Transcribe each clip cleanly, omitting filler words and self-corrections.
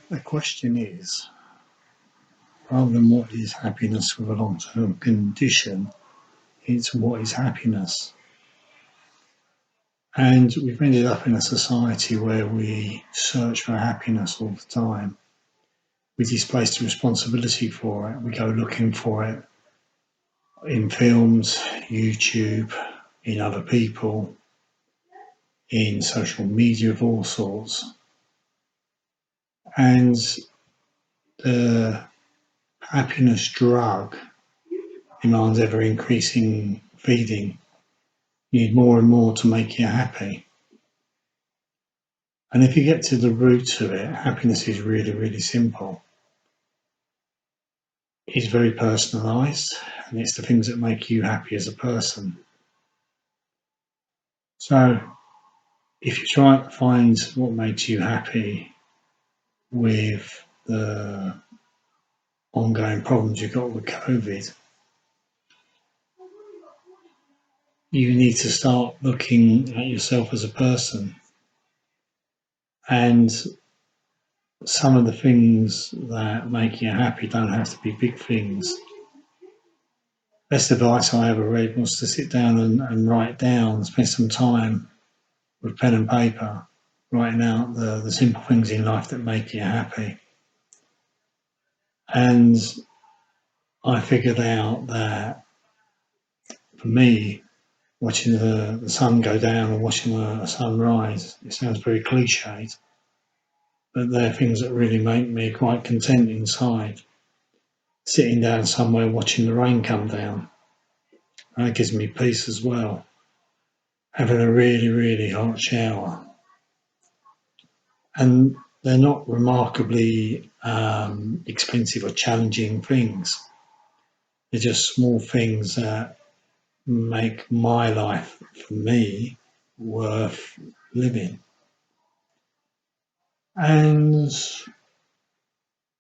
The question is, rather than what is happiness with a long-term condition, it's what is happiness. And we've ended up in a society where we search for happiness all the time. We displace the responsibility for it. We go looking for it in films, YouTube, in other people, in social media of all sorts. And the happiness drug demands ever increasing feeding. You need more and more to make you happy. And if you get to the root of it, happiness is really, really simple. It's very personalised, and it's the things that make you happy as a person. So if you try to find what makes you happy with the ongoing problems you've got with COVID, you need to start looking at yourself as a person. And some of the things that make you happy don't have to be big things. Best advice I ever read was to sit down and write down, spend some time with pen and paper, writing out the simple things in life that make you happy. And I figured out that for me, watching the sun go down or watching a sunrise, it sounds very cliched, but they're things that really make me quite content inside. Sitting down somewhere watching the rain come down, that gives me peace as well. Having a really, really hot shower. And they're not remarkably expensive or challenging things. They're just small things that make my life, for me, worth living. And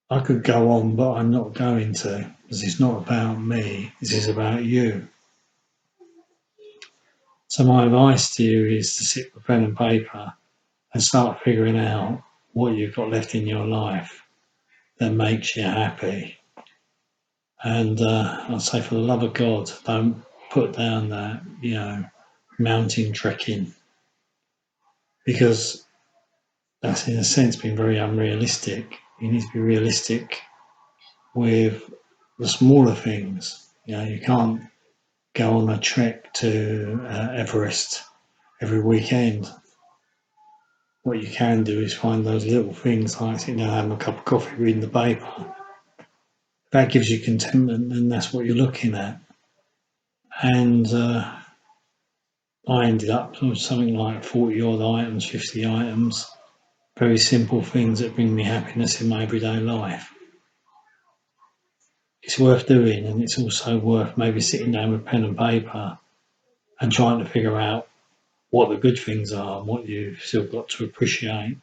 I could go on, but I'm not going to, because it's not about me, this is about you. So my advice to you is to sit with pen and paper and start figuring out what you've got left in your life that makes you happy. And I'd say, for the love of God, don't put down that, mountain trekking, because that's in a sense been very unrealistic. You need to be realistic with the smaller things. You can't go on a trek to Everest every weekend. What you can do is find those little things like sitting down having a cup of coffee, reading the paper. That gives you contentment, and that's what you're looking at. And I ended up with something like 40 odd items, 50 items, very simple things that bring me happiness in my everyday life. It's worth doing, and it's also worth maybe sitting down with pen and paper and trying to figure out what the good things are and what you've still got to appreciate.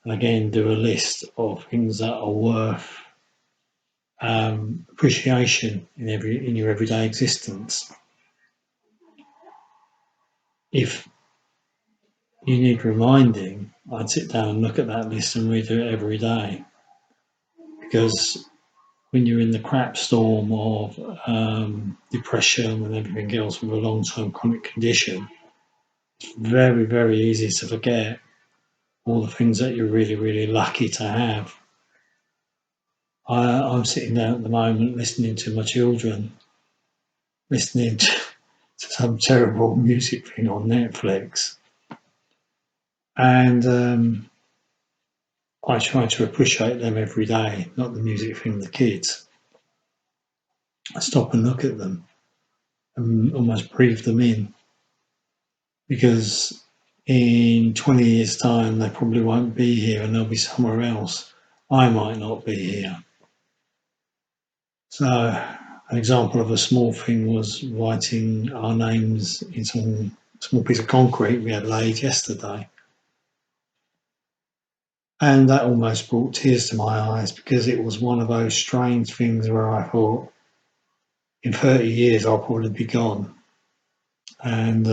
And again, do a list of things that are worth appreciation in your everyday existence. If you need reminding, I'd sit down and look at that list and redo it every day, because when you're in the crap storm of depression and everything else with a long-term chronic condition, it's very, very easy to forget all the things that you're really, really lucky to have. I'm sitting down at the moment listening to my children, listening to some terrible music thing on Netflix, and I try to appreciate them every day, not the music thing, the kids. I stop and look at them and almost breathe them in, because in 20 years' time they probably won't be here and they'll be somewhere else. I might not be here. So an example of a small thing was writing our names in some small piece of concrete we had laid yesterday. And that almost brought tears to my eyes, because it was one of those strange things where I thought, in 30 years I'll probably be gone. And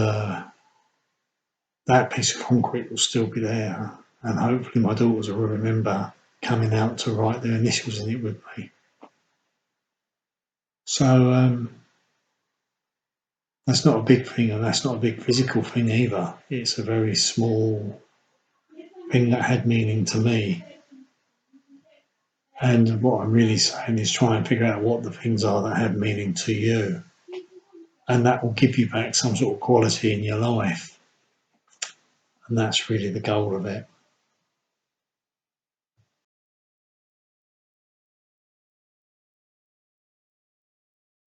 that piece of concrete will still be there. And hopefully my daughters will remember coming out to write their initials in it with me. So that's not a big thing, and that's not a big physical thing either. It's a very small thing that had meaning to me. And what I'm really saying is try and figure out what the things are that have meaning to you. And that will give you back some sort of quality in your life. And that's really the goal of it.